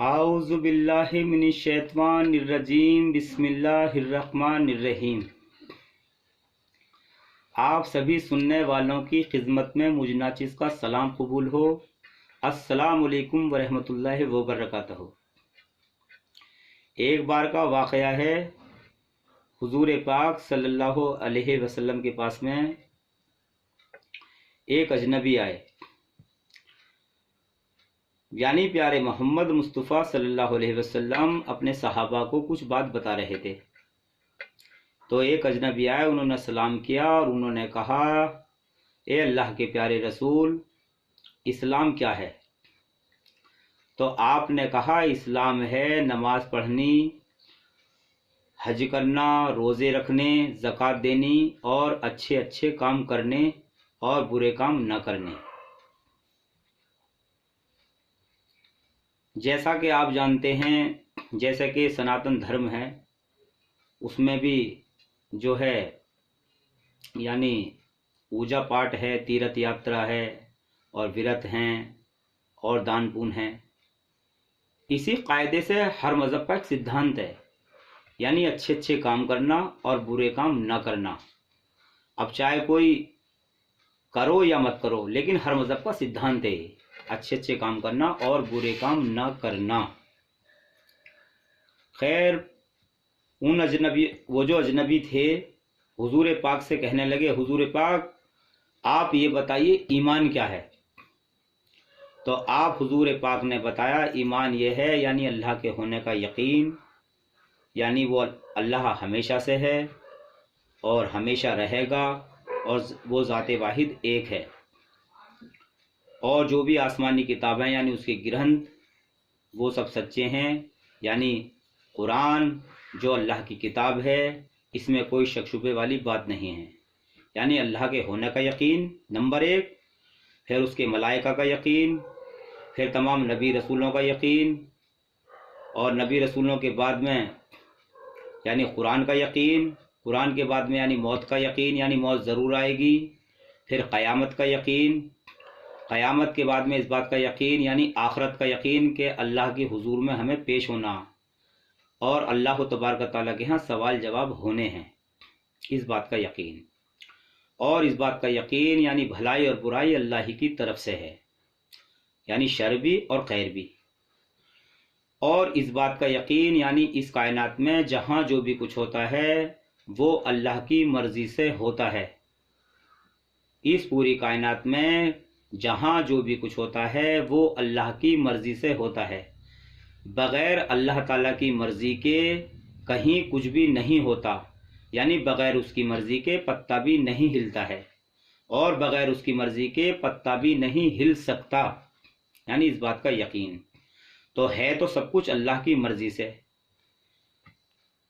اعوذ باللہ من الشیطان الرجیم بسم اللہ الرحمن الرحیم۔ آپ سبھی سننے والوں کی خدمت میں مجھ ناچیز کا سلام قبول ہو۔ السلام علیکم ورحمۃ اللہ وبرکاتہ۔ ایک بار کا واقعہ ہے، حضور پاک صلی اللہ علیہ وسلم کے پاس میں ایک اجنبی آئے، یعنی پیارے محمد مصطفیٰ صلی اللہ علیہ وسلم اپنے صحابہ کو کچھ بات بتا رہے تھے۔ تو ایک اجنبی آئے، انہوں نے سلام کیا اور انہوں نے کہا، اے اللہ کے پیارے رسول، اسلام کیا ہے؟ تو آپ نے کہا، اسلام ہے نماز پڑھنی، حج کرنا، روزے رکھنے، زکوٰۃ دینی اور اچھے اچھے کام کرنے اور برے کام نہ کرنے۔ جیسا کہ آپ جانتے ہیں، جیسا کہ سناتن دھرم ہے، اس میں بھی جو ہے یعنی پوجا پاٹ ہے، تیرتھ یاترا ہے اور ورت ہیں اور دان پون ہیں۔ اسی قاعدے سے ہر مذہب کا ایک سدھانت ہے، یعنی اچھے اچھے کام کرنا اور برے کام نہ کرنا۔ اب چاہے کوئی کرو یا مت کرو، لیکن ہر مذہب کا سدھانت ہے اچھے اچھے کام کرنا اور برے کام نہ کرنا۔ خیر، وہ جو اجنبی تھے حضور پاک سے کہنے لگے، حضور پاک آپ یہ بتائیے ایمان کیا ہے؟ تو آپ حضور پاک نے بتایا، ایمان یہ ہے یعنی اللہ کے ہونے کا یقین، یعنی وہ اللہ ہمیشہ سے ہے اور ہمیشہ رہے گا اور وہ ذات واحد ایک ہے، اور جو بھی آسمانی کتابیں یعنی اس کے گرنتھ وہ سب سچے ہیں، یعنی قرآن جو اللہ کی کتاب ہے اس میں کوئی شک شبے والی بات نہیں ہے۔ یعنی اللہ کے ہونے کا یقین نمبر ایک، پھر اس کے ملائکہ کا یقین، پھر تمام نبی رسولوں کا یقین، اور نبی رسولوں کے بعد میں یعنی قرآن کا یقین، قرآن کے بعد میں یعنی موت کا یقین، یعنی موت ضرور آئے گی، پھر قیامت کا یقین، قیامت کے بعد میں اس بات کا یقین یعنی آخرت کا یقین کہ اللہ کے حضور میں ہمیں پیش ہونا اور اللہ تبارک تعالیٰ کے ہاں سوال جواب ہونے ہیں، اس بات کا یقین۔ اور اس بات کا یقین یعنی بھلائی اور برائی اللہ ہی کی طرف سے ہے، یعنی شر بھی اور خیر بھی۔ اور اس بات کا یقین یعنی اس کائنات میں جہاں جو بھی کچھ ہوتا ہے وہ اللہ کی مرضی سے ہوتا ہے۔ اس پوری کائنات میں جہاں جو بھی کچھ ہوتا ہے وہ اللہ کی مرضی سے ہوتا ہے، بغیر اللہ تعالیٰ کی مرضی کے کہیں کچھ بھی نہیں ہوتا، یعنی بغیر اس کی مرضی کے پتا بھی نہیں ہلتا ہے، اور بغیر اس کی مرضی کے پتا بھی نہیں ہل سکتا، یعنی اس بات کا یقین۔ تو ہے تو سب کچھ اللہ کی مرضی سے،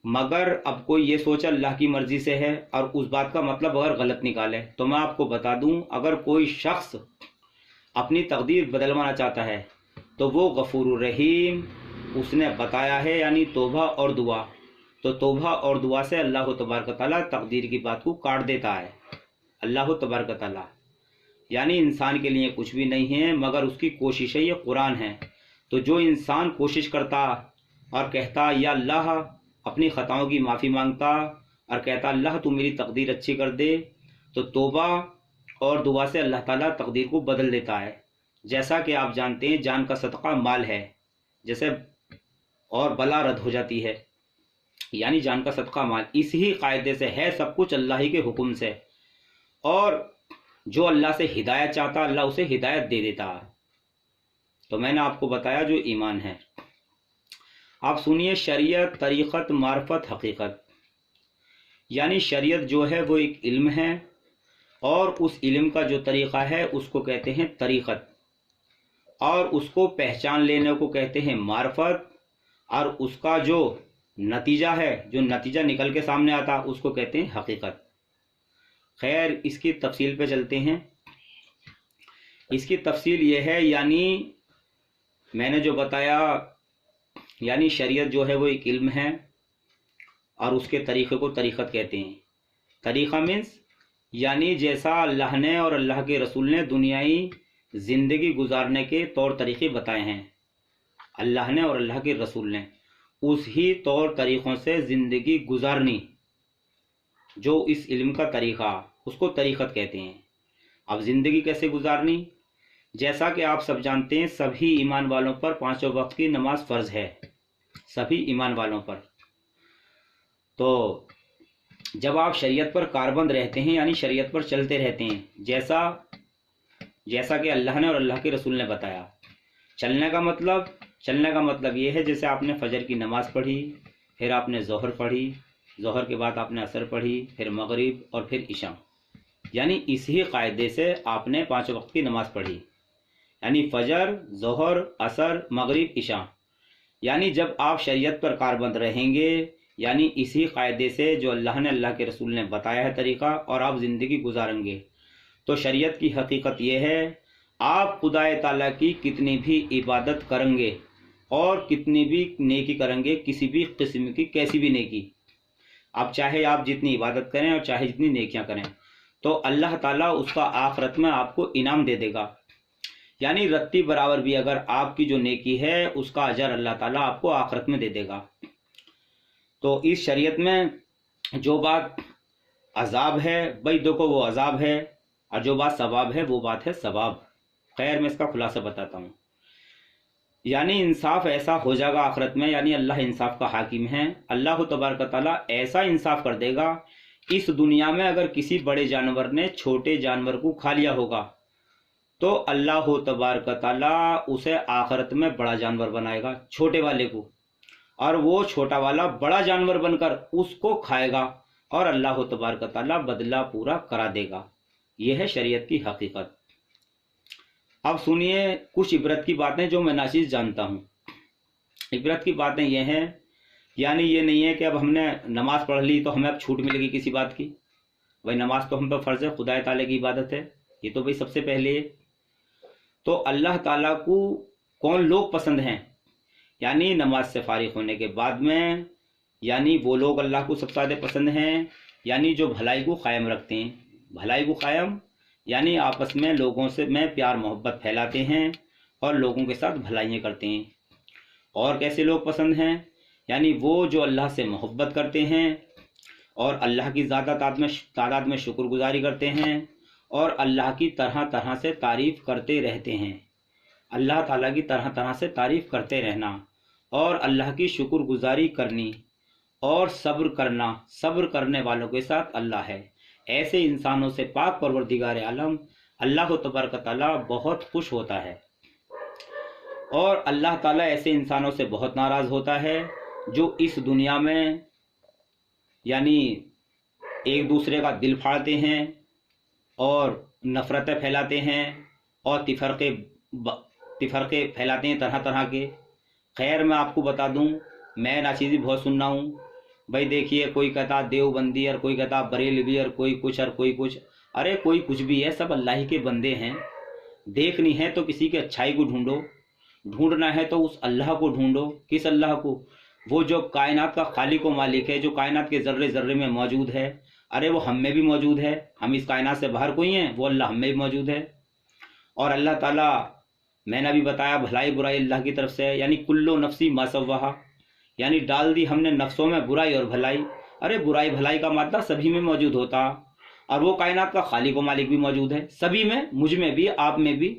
مگر اب کوئی یہ سوچا اللہ کی مرضی سے ہے اور اس بات کا مطلب اگر غلط نکالے، تو میں آپ کو بتا دوں، اگر کوئی شخص اپنی تقدیر بدلوانا چاہتا ہے تو وہ غفور الرحیم اس نے بتایا ہے، یعنی توبہ اور دعا۔ تو توبہ اور دعا سے اللہ تبارک تعالیٰ تقدیر کی بات کو کاٹ دیتا ہے۔ اللہ تبارک تعالیٰ یعنی انسان کے لیے کچھ بھی نہیں ہے مگر اس کی کوشش ہے، یہ قرآن ہے۔ تو جو انسان کوشش کرتا اور کہتا یا اللہ، اپنی خطاؤں کی معافی مانگتا اور کہتا اللہ تو میری تقدیر اچھی کر دے، تو توبہ اور دعا سے اللہ تعالیٰ تقدیر کو بدل دیتا ہے۔ جیسا کہ آپ جانتے ہیں جان کا صدقہ مال ہے، جیسے اور بلا رد ہو جاتی ہے، یعنی جان کا صدقہ مال۔ اسی قاعدے سے ہے سب کچھ اللہ ہی کے حکم سے، اور جو اللہ سے ہدایت چاہتا اللہ اسے ہدایت دے دیتا۔ تو میں نے آپ کو بتایا جو ایمان ہے۔ آپ سنیے، شریعت، طریقت، معرفت، حقیقت۔ یعنی شریعت جو ہے وہ ایک علم ہے، اور اس علم کا جو طریقہ ہے اس کو کہتے ہیں طریقت، اور اس کو پہچان لینے کو کہتے ہیں معرفت، اور اس کا جو نتیجہ ہے، جو نتیجہ نکل کے سامنے آتا اس کو کہتے ہیں حقیقت۔ خیر، اس کی تفصیل پہ چلتے ہیں۔ اس کی تفصیل یہ ہے، یعنی میں نے جو بتایا، یعنی شریعت جو ہے وہ ایک علم ہے اور اس کے طریقے کو طریقت کہتے ہیں۔ طریقہ مینس یعنی جیسا اللہ نے اور اللہ کے رسول نے دنیائی زندگی گزارنے کے طور طریقے بتائے ہیں، اللہ نے اور اللہ کے رسول نے اس ہی طور طریقوں سے زندگی گزارنی جو اس علم کا طریقہ، اس کو طریقت کہتے ہیں۔ اب زندگی کیسے گزارنی؟ جیسا کہ آپ سب جانتے ہیں سبھی ایمان والوں پر 5 وقت کی نماز فرض ہے، سبھی ایمان والوں پر۔ تو جب آپ شریعت پر کاربند رہتے ہیں یعنی شریعت پر چلتے رہتے ہیں، جیسا کہ اللہ نے اور اللہ کے رسول نے بتایا، چلنے کا مطلب یہ ہے جیسے آپ نے فجر کی نماز پڑھی، پھر آپ نے ظہر پڑھی، ظہر کے بعد آپ نے عصر پڑھی، پھر مغرب اور پھر عشاء، یعنی اسی قاعدے سے آپ نے 5 وقت کی نماز پڑھی، یعنی فجر، ظہر، عصر، مغرب، عشاء۔ یعنی جب آپ شریعت پر کاربند رہیں گے یعنی اسی قاعدے سے جو اللہ نے اللہ کے رسول نے بتایا ہے طریقہ، اور آپ زندگی گزاریں گے، تو شریعت کی حقیقت یہ ہے آپ خدا تعالیٰ کی کتنی بھی عبادت کریں گے اور کتنی بھی نیکی کریں گے، کسی بھی قسم کی کیسی بھی نیکی، اب چاہے آپ جتنی عبادت کریں اور چاہے جتنی نیکیاں کریں، تو اللہ تعالیٰ اس کا آخرت میں آپ کو انعام دے دے گا، یعنی رتی برابر بھی اگر آپ کی جو نیکی ہے اس کا اجر اللہ تعالیٰ آپ کو آخرت میں دے دے گا۔ تو اس شریعت میں جو بات عذاب ہے بھائی دیکھو وہ عذاب ہے، اور جو بات ثواب ہے وہ بات ہے ثواب۔ خیر میں اس کا خلاصہ بتاتا ہوں، یعنی انصاف ایسا ہو جائے گا آخرت میں، یعنی اللہ انصاف کا حاکم ہے، اللہ تبارک تعالیٰ ایسا انصاف کر دے گا، اس دنیا میں اگر کسی بڑے جانور نے چھوٹے جانور کو کھا لیا ہوگا تو اللہ تبارک تعالیٰ اسے آخرت میں بڑا جانور بنائے گا چھوٹے والے کو، اور وہ چھوٹا والا بڑا جانور بن کر اس کو کھائے گا، اور اللہ تبارک تعالیٰ بدلہ پورا کرا دے گا۔ یہ ہے شریعت کی حقیقت۔ اب سنیے کچھ عبرت کی باتیں جو میں ناچیز جانتا ہوں۔ عبرت کی باتیں یہ ہیں، یعنی یہ نہیں ہے کہ اب ہم نے نماز پڑھ لی تو ہمیں اب چھوٹ ملے گی کسی بات کی، بھائی نماز تو ہم پہ فرض ہے، خدا تعالیٰ کی عبادت ہے، یہ تو بھائی سب سے پہلے ہے۔ تو اللہ تعالیٰ کو کون لوگ پسند ہیں؟ یعنی نماز سے فارغ ہونے کے بعد میں، یعنی وہ لوگ اللہ کو سب سے زیادہ پسند ہیں یعنی جو بھلائی کو قائم رکھتے ہیں، بھلائی کو قائم یعنی آپس میں لوگوں سے میں پیار محبت پھیلاتے ہیں اور لوگوں کے ساتھ بھلائیاں کرتے ہیں۔ اور کیسے لوگ پسند ہیں؟ یعنی وہ جو اللہ سے محبت کرتے ہیں اور اللہ کی زیادہ تعداد میں شکر گزاری کرتے ہیں اور اللہ کی طرح طرح سے تعریف کرتے رہتے ہیں، اللہ تعالیٰ کی طرح طرح سے تعریف کرتے رہنا اور اللہ کی شکر گزاری کرنی اور صبر کرنا، صبر کرنے والوں کے ساتھ اللہ ہے۔ ایسے انسانوں سے پاک پروردگار عالم اللہ تبارک تعالیٰ بہت خوش ہوتا ہے، اور اللہ تعالیٰ ایسے انسانوں سے بہت ناراض ہوتا ہے جو اس دنیا میں یعنی ایک دوسرے کا دل پھاڑتے ہیں اور نفرتیں پھیلاتے ہیں اور تفرقے پھیلاتے ہیں طرح طرح کے۔ خیر میں آپ کو بتا دوں، میں ناچیزی بہت سننا ہوں، بھائی دیکھیے کوئی کہتا دیوبندی اور کوئی کہتا بریلوی اور کوئی کچھ، ارے کوئی کچھ بھی ہے، سب اللہ ہی کے بندے ہیں۔ دیکھنی ہے تو کسی کی اچھائی کو ڈھونڈو، ڈھونڈنا ہے تو اس اللہ کو ڈھونڈو۔ کس اللہ کو؟ وہ جو کائنات کا خالق و مالک ہے، جو کائنات کے ذرے ذرے میں موجود ہے، ارے وہ ہم میں بھی موجود ہے، ہم اس کائنات سے باہر کوئی ہیں، وہ اللہ ہم میں بھی موجود ہے۔ اور اللہ تعالیٰ میں نے ابھی بتایا بھلائی برائی اللہ کی طرف سے ہے، یعنی کلو نفسی ما سواہا، یعنی ڈال دی ہم نے نفسوں میں برائی اور بھلائی۔ ارے برائی بھلائی کا مادہ سبھی میں موجود ہوتا، اور وہ کائنات کا خالق و مالک بھی موجود ہے سبھی میں، مجھ میں بھی، آپ میں بھی۔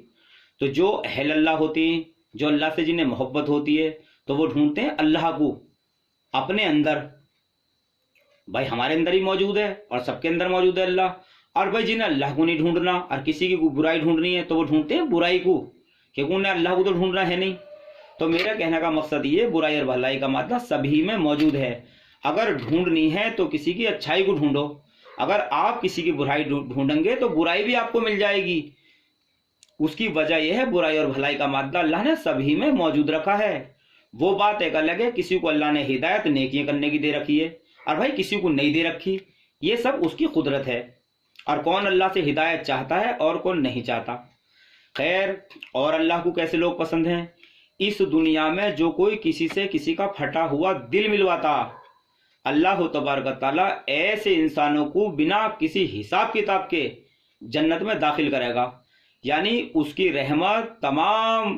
تو جو اہل اللہ ہوتے ہیں، جو اللہ سے جنہیں محبت ہوتی ہے، تو وہ ڈھونڈتے ہیں اللہ کو اپنے اندر، بھائی ہمارے اندر ہی موجود ہے اور سب کے اندر موجود ہے اللہ۔ اور بھائی جنہیں اللہ کو نہیں ڈھونڈنا اور کسی کی برائی ڈھونڈنی ہے تو وہ ڈھونڈتے ہیں برائی کو، کیونکہ انہیں اللہ کو تو ڈھونڈنا ہے نہیں۔ تو میرا کہنے کا مقصد یہ، برائی اور بھلائی کا مادہ سبھی میں موجود ہے، اگر ڈھونڈنی ہے تو کسی کی اچھائی کو ڈھونڈو، اگر آپ کسی کی برائی ڈھونڈیں گے تو برائی بھی آپ کو مل جائے گی۔ اس کی وجہ یہ ہے برائی اور بھلائی کا مادہ اللہ نے سبھی میں موجود رکھا ہے۔ وہ بات ایک الگ ہے، کسی کو اللہ نے ہدایت نیکیاں کرنے کی دے رکھی ہے اور بھائی کسی کو نہیں دے رکھی، یہ سب اس کی قدرت ہے، اور کون اللہ سے ہدایت چاہتا ہے اور کون نہیں چاہتا۔ خیر، اور اللہ کو کیسے لوگ پسند ہیں؟ اس دنیا میں جو کوئی کسی سے کسی کا پھٹا ہوا دل ملواتا، اللہ تبارک تعالیٰ ایسے انسانوں کو بنا کسی حساب کتاب کے جنت میں داخل کرے گا، یعنی اس کی رحمت تمام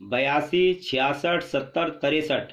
82 66 70 63।